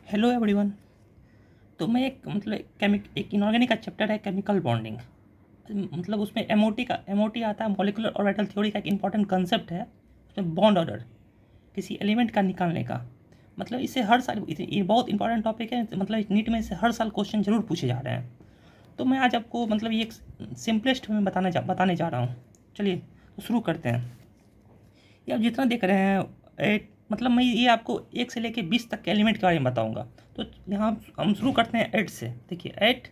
Hello everyone. तो मैं एक इनऑर्गेनिक का चैप्टर है केमिकल बॉन्डिंग। मतलब उसमें एमओटी आता है, मॉलिक्यूलर ऑर्बिटल थ्योरी का एक इंपॉर्टेंट कंसेप्ट है। उसमें बॉन्ड ऑर्डर किसी एलिमेंट का निकालने का, मतलब इससे हर साल ये बहुत इंपॉर्टेंट टॉपिक है। मतलब नीट में से हर साल क्वेश्चन जरूर पूछे जा रहे हैं। तो मैं आज आपको मतलब ये एक सिंपलेस्ट में बताने जा रहा हूँ। चलिए तो शुरू करते हैं। ये आप जितना देख रहे हैं मतलब मैं ये आपको 1 से लेकर 20 तक के एलिमेंट के बारे में बताऊंगा। तो यहाँ हम शुरू करते हैं 8 से। देखिए 8,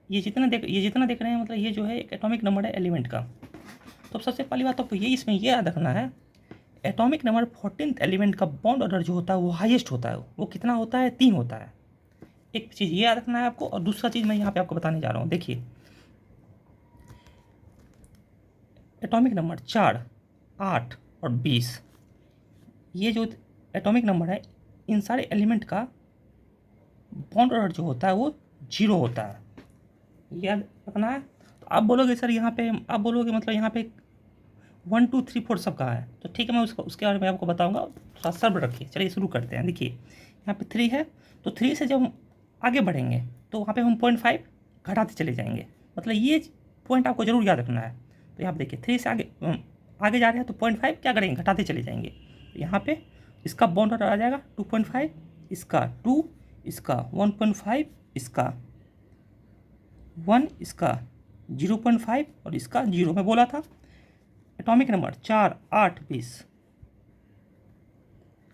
ये जितना देख रहे हैं, मतलब ये जो है एक एटॉमिक नंबर है एलिमेंट का। तो सबसे पहली बात आपको ये इसमें ये याद रखना है, एटॉमिक नंबर 14th एलिमेंट का बॉन्ड ऑर्डर जो होता है वो हाईएस्ट होता है। वो कितना होता है? 3 होता है। एक चीज़ ये याद रखना है आपको, और दूसरा चीज़ मैं यहाँ पे आपको बताने जा रहा हूँ। देखिए एटॉमिक नंबर 4, 8 और 20, ये जो एटॉमिक नंबर है, इन सारे एलिमेंट का बॉन्ड ऑर्डर जो होता है वो 0 होता है। याद रखना है। तो आप बोलोगे सर यहाँ पे, आप बोलोगे मतलब यहाँ पे 1 2 3 4 सब कहाँ है? तो ठीक है, मैं उसके बारे में आपको बताऊँगा। थोड़ा सब्र रखिए। चलिए शुरू करते हैं। देखिए यहाँ पे 3 है, तो 3 से जब हम आगे बढ़ेंगे तो वहाँ पे हम 0.5 घटाते चले जाएंगे। मतलब ये पॉइंट आपको जरूर याद रखना है। तो यहाँ पे देखिए 3 से आगे जा रहे हैं तो 0.5 क्या करेंगे? घटाते चले जाएंगे। तो यहाँ पे इसका बॉन्ड ऑर्डर आ जाएगा 2.5, इसका 2, इसका 1.5, इसका 1, इसका 0.5 और इसका 0। मैं बोला था एटॉमिक नंबर 4, 8, 20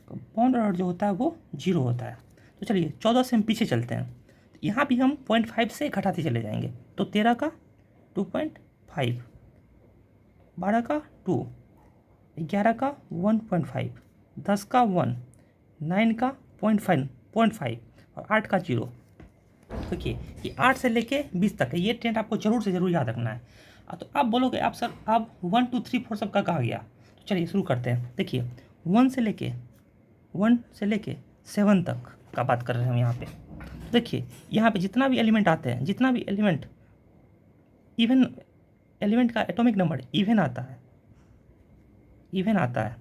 बॉन्ड ऑर्डर जो होता है वो 0 होता है। तो चलिए 14 से हम पीछे चलते हैं। तो यहाँ भी हम 0.5 से घटाते चले जाएंगे। तो 13 का 2.5, 12 का 2, 11 का 1.5, 10 का 1, 9 का 0.5 और 8 का 0। देखिए ये 8 से लेके 20 तक है। ये ट्रेंड आपको जरूर से ज़रूर याद रखना है। तो आप बोलोगे आप सर आप 1 2 3 4 सब का कहा गया? तो चलिए शुरू करते हैं। देखिए 1 से लेके 7 तक का बात कर रहे हैं हम यहाँ पे। देखिए यहाँ पे जितना भी एलिमेंट आते हैं, जितना भी एलिमेंट इवन एलिमेंट का एटॉमिक नंबर इवन आता है,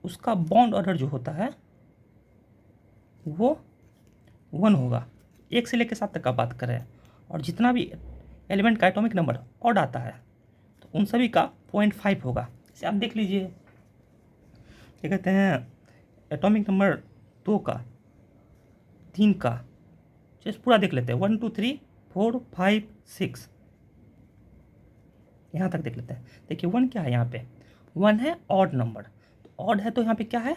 उसका बॉन्ड ऑर्डर जो होता है वो 1 होगा। 1 से लेकर 7 तक का बात कर रहे हैं। और जितना भी एलिमेंट का एटॉमिक नंबर ऑड आता है तो उन सभी का 0.5 होगा। जैसे आप देख लीजिए, क्या कहते हैं, एटॉमिक नंबर 2 का, 3 का, जैसे पूरा देख लेते हैं 1 2 3 4 5 6, यहाँ तक देख लेते हैं। देखिए 1 क्या है यहाँ पे? 1 है ऑड नंबर। तो ऑड है तो यहाँ पे क्या है?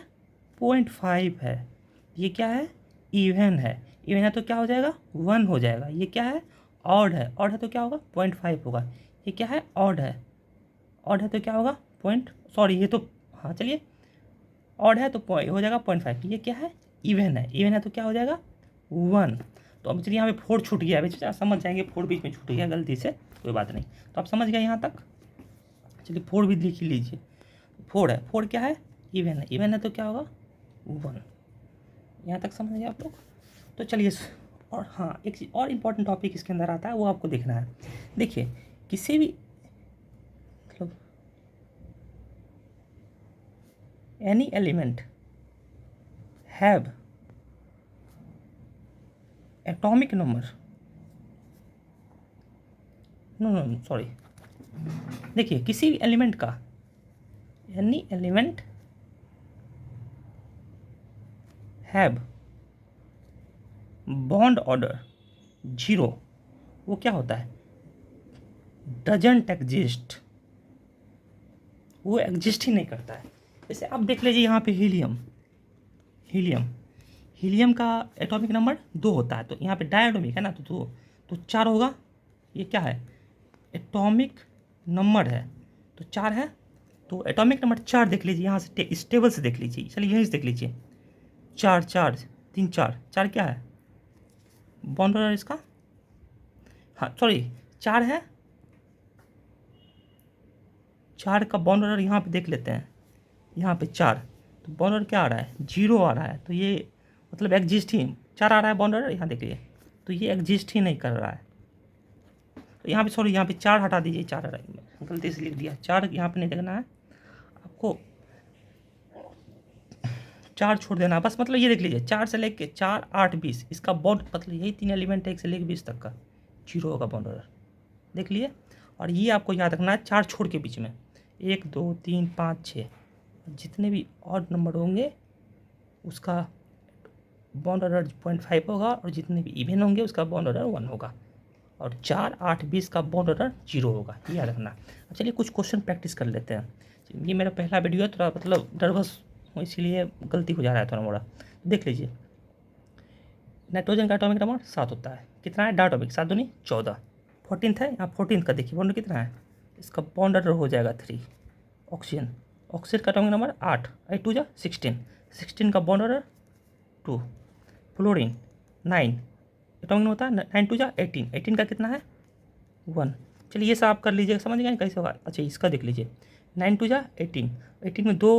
0.5 है। ये क्या है? इवन है। इवन है तो क्या हो जाएगा? 1 हो जाएगा। ये क्या है? ऑड है। ऑड है तो क्या होगा? 0.5 होगा। ये क्या है? ऑड है। ऑड है तो क्या होगा? ये तो, हाँ चलिए, ऑड है तो हो जाएगा 0.5। ये क्या है? इवन है। इवन है तो क्या हो जाएगा? 1। तो अब चलिए यहाँ पे 4 छूट गया है। आप समझ जाएंगे 4 बीच में छूट गया गलती से, कोई बात नहीं। तो आप समझ गए यहाँ तक। चलिए 4 भी लिख ही लीजिए। 4 है। 4 क्या है? इवन है। इवन है तो क्या होगा? 1। यहाँ तक समझ गए आप लोग। तो चलिए, और हाँ एक चीज़ और इम्पॉर्टेंट टॉपिक इसके अंदर आता है, वो आपको देखना है। देखिए किसी भी मतलब any element have atomic number, no sorry, देखिए किसी भी एलिमेंट का, any element have bond order 0, वो क्या होता है? Doesn't exist. वो एग्जिस्ट ही नहीं करता है। जैसे आप देख लीजिए यहाँ पे हीलियम, हीलियम का एटॉमिक नंबर 2 होता है। तो यहाँ पे डायटोमिक है ना, तो 2, तो 4 होगा। ये क्या है? एटॉमिक नंबर है तो 4 है। तो एटॉमिक नंबर 4 देख लीजिए, यहाँ से इस टेबल से देख लीजिए। चलिए यहीं से देख लीजिए, 4 4 3 4, 4 क्या है? बॉन्ड ऑर्डर इसका, हाँ सॉरी 4 है। 4 का बॉन्ड ऑर्डर यहाँ पे देख लेते हैं। यहाँ पे 4, तो बॉन्ड ऑर्डर क्या आ रहा है? 0 आ रहा है। तो ये मतलब एग्जिस्ट ही, 4 आ रहा है बॉन्ड ऑर्डर, यहाँ देखिए। तो ये एग्जिस्ट ही नहीं कर रहा है। तो यहाँ पे सॉरी, यहाँ पे 4 हटा दीजिए। 4 हटा, गलती से लिख दिया। 4 यहाँ पे नहीं देखना है आपको। 4 छोड़ देना बस, मतलब ये देख लीजिए 4 से लेके 4 8 20 इसका बॉन्ड, मतलब यही 3 एलिमेंट है 1 से लेके 20 तक का, 0 होगा बॉन्ड ऑर्डर, देख लिए। और ये आपको याद रखना है 4 छोड़ के बीच में 1 2 3 5 6 जितने भी ऑड नंबर होंगे उसका बॉन्ड ऑर्डर 0.5 होगा, और जितने भी इवन होंगे उसका बॉन्ड ऑर्डर 1 होगा, और 4 8 20 का बॉन्ड ऑर्डर 0 होगा, ये याद रखना। अब चलिए कुछ क्वेश्चन प्रैक्टिस कर लेते हैं। ये मेरा पहला वीडियो है, थोड़ा मतलब नर्वस हूँ इसीलिए गलती हो जा रहा है थोड़ा मोड़ा। देख लीजिए, नाइट्रोजन का एटॉमिक नंबर 7 होता है, कितना है डायटोमिक, 7 दूनी 14, 14th है, यहाँ 14th का देखिए बॉन्ड कितना है, इसका बॉन्ड ऑर्डर हो जाएगा 3। ऑक्सीजन, ऑक्सीजन का एटॉमिक नंबर 8, 8 2 जा 16, 16 का bond order 2। Fluorine 9, atomic number होता है 9 2 जा 18, 18 का कितना है 1। चलिए ये सब आप कर लीजिएगा, समझ गए कैसे होगा। अच्छा इसका देख लीजिए 9 2 जा 18, 18 में 2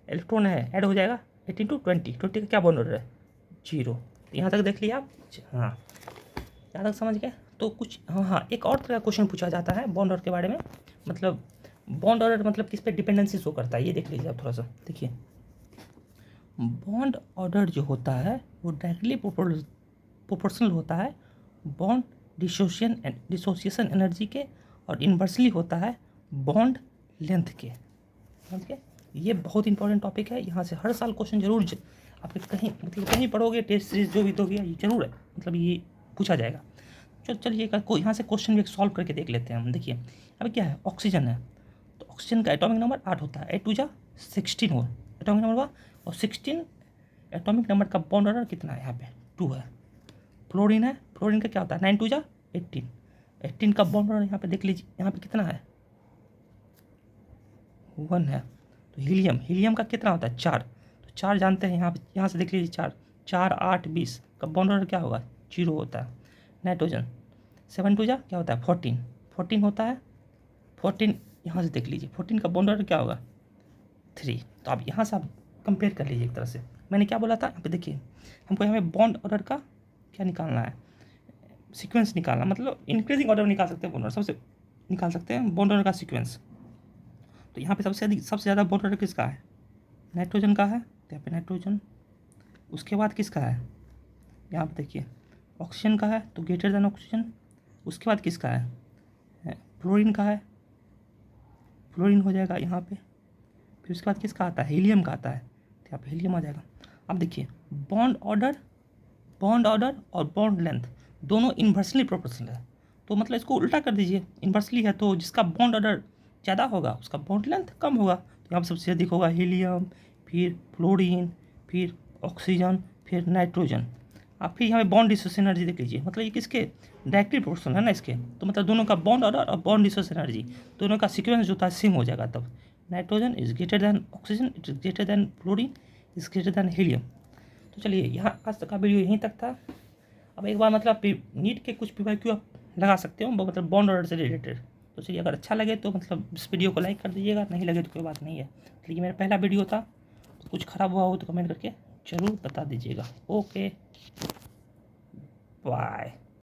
इलेक्ट्रॉन है ऐड हो जाएगा, 18 to 20, 20 का क्या बॉन्ड ऑर्डर है 0। तो यहाँ तक देख लिया आप, हाँ यहाँ तक समझ गए। तो कुछ हाँ एक और तरह का क्वेश्चन पूछा जाता है बॉन्ड ऑर्डर के बारे में, मतलब बॉन्ड ऑर्डर मतलब किस पे डिपेंडेंसी शो करता है, ये देख लीजिए आप थोड़ा सा देखिए। बॉन्ड ऑर्डर जो होता है वो डायरेक्टली प्रोपोर्शनल होता है बॉन्ड डिसोसिएशन एनर्जी के, और इन्वर्सली होता है बॉन्ड लेंथ के, समझ गए। ये बहुत इंपॉर्टेंट टॉपिक है, यहाँ से हर साल क्वेश्चन जरूर आपके कहीं मतलब कहीं पढ़ोगे टेस्ट सीरीज जो भी दोगे ये जरूर है, मतलब ये पूछा जाएगा। चलिए यहाँ से क्वेश्चन भी एक सॉल्व करके देख लेते हैं हम। देखिए अभी क्या है, ऑक्सीजन है, तो ऑक्सीजन का एटॉमिक नंबर 8 होता है, 8 2 जा 16 हो एटॉमिक नंबर हुआ, और 16 एटॉमिक नंबर का बॉन्ड ऑर्डर कितना है, यहाँ पे 2 है। फ्लोरीन है, फ्लोरीन का क्या होता है 9 2 जा 18, 18 का बॉन्ड ऑर्डर यहाँ पे देख लीजिए, यहाँ पे कितना है 1 है। तो हीलियम, हीलियम का कितना होता है 4, तो 4 जानते हैं, यहाँ से देख लीजिए 4 4 8 20 का बॉन्ड ऑर्डर क्या होगा 0 होता है। नाइट्रोजन 7 2 जा क्या होता है 14, 14 होता है, 14 यहाँ से देख लीजिए 14 का बॉन्ड ऑर्डर क्या होगा 3। तो आप यहाँ से आप कंपेयर कर लीजिए एक तरह से, मैंने क्या बोला था यहाँ पे देखिए, हमको यहाँ पे बॉन्ड ऑर्डर का क्या निकालना है, सीक्वेंस निकालना, मतलब इंक्रीजिंग ऑर्डर निकाल सकते हैं बॉन्ड ऑर्डर, सबसे निकाल सकते हैं बॉन्ड ऑर्डर का सीक्वेंस। तो यहाँ पे सबसे ज़्यादा बॉन्ड ऑर्डर किसका है, नाइट्रोजन का है, तो यहाँ पे नाइट्रोजन। उसके बाद किसका है, यहाँ पे देखिए ऑक्सीजन का है, तो ग्रेटर देन ऑक्सीजन। उसके बाद किसका है, फ्लोरीन का है, फ्लोरीन हो जाएगा यहाँ पे। फिर उसके बाद किसका आता है, हीलियम का आता है, तो यहाँ पे हीलियम आ जाएगा। अब देखिए बॉन्ड ऑर्डर और बॉन्ड लेंथ दोनों इन्वर्सली प्रोपोर्शनल है, तो मतलब इसको उल्टा कर दीजिए, इन्वर्सली है तो जिसका बॉन्ड ऑर्डर ज़्यादा होगा उसका बॉन्ड लेंथ कम होगा। तो यहाँ पर सबसे अधिक होगा हीलियम, फिर फ्लोरीन, फिर ऑक्सीजन, फिर नाइट्रोजन। आप फिर यहाँ पे बॉन्ड डिसोसिएशन एनर्जी देख लीजिए, मतलब ये किसके डायरेक्टली प्रोपोर्शनल है ना इसके, तो मतलब दोनों का बॉन्ड ऑर्डर और बॉन्ड डिसोसिएशन एनर्जी दोनों का सीक्वेंस जो था सेम हो जाएगा। तब nitrogen is greater than oxygen, it is greater than fluorine, is greater than helium. तो चलिए यहाँ आज तक का वीडियो यहीं तक था। अब एक बार मतलब नीट के कुछ PYQ आप लगा सकते हो मतलब बॉन्ड ऑर्डर से रिलेटेड। तो चलिए अगर अच्छा लगे तो मतलब इस वीडियो को लाइक कर दीजिएगा, नहीं लगे तो कोई बात नहीं है। तो ये मेरा पहला वीडियो था, तो कुछ ख़राब हुआ हो तो कमेंट करके ज़रूर बता दीजिएगा। Okay bye.